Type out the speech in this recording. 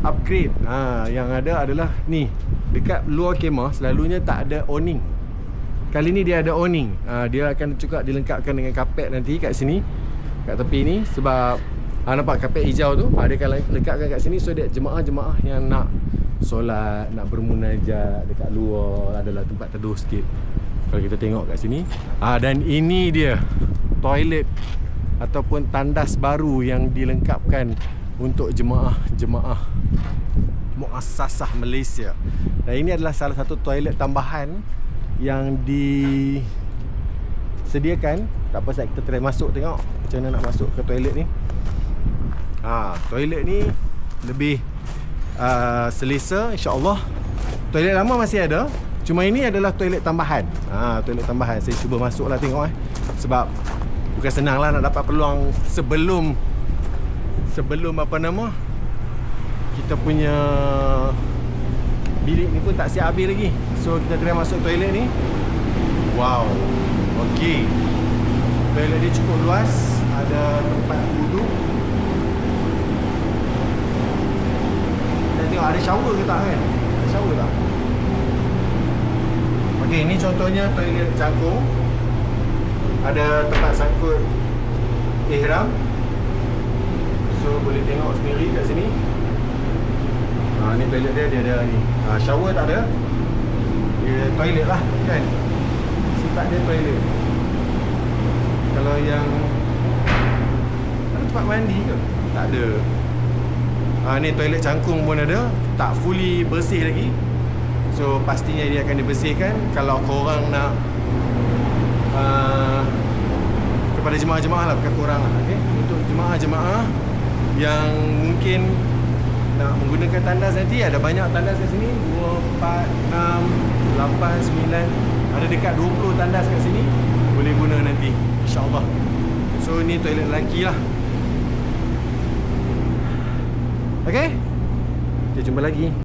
upgrade. Yang ada adalah ni, dekat luar kemah selalunya tak ada awning. Kali ni dia ada awning. Dia akan juga dilengkapkan dengan kapet nanti kat sini, kat tepi ni. Sebab nampak kapet hijau tu, dia akan lengkapkan kat sini. So dia jemaah-jemaah yang nak solat, nak bermunajat dekat luar, adalah tempat teduh sikit. Kalau kita tengok kat sini. Dan ini dia toilet ataupun tandas baru yang dilengkapkan untuk jemaah-jemaah Muassasah Malaysia. Dan ini adalah salah satu toilet tambahan yang disediakan. Tak apa, kita try masuk, tengok macam mana nak masuk ke toilet ni. Toilet ni lebih selesa, insya-Allah. Toilet lama masih ada, cuma ini adalah toilet tambahan. Toilet tambahan. Saya cuba masuk lah, tengok sebab bukan senang lah nak dapat peluang sebelum kita punya bilik ni pun tak siap habis lagi. So kita try masuk toilet ni. Wow, okey. Toilet dia cukup luas, ada tempat duduk. Kita tengok ada shower ke tak kan? Ada shower tak? Okey, ni contohnya toilet jangkung. Ada tempat sangkut ihram. So boleh tengok sendiri kat sini. Ni toilet dia ada ni. Shower tak ada. Dia toilet lah kan. Sifat dia toilet. Kalau yang ada tempat mandi ke? Tak ada. Ni toilet cangkung pun ada. Tak fully bersih lagi. So pastinya dia akan dibersihkan. Kalau korang nak kepada jemaah-jemaah lah, bukan korang lah, okay? Untuk jemaah-jemaah yang mungkin nak menggunakan tandas nanti, ada banyak tandas kat sini. 2, 4, 6, 8, 9, ada dekat 20 tandas kat sini. Boleh guna nanti, insya-Allah. So ni toilet lelaki lah. Okay, kita jumpa lagi.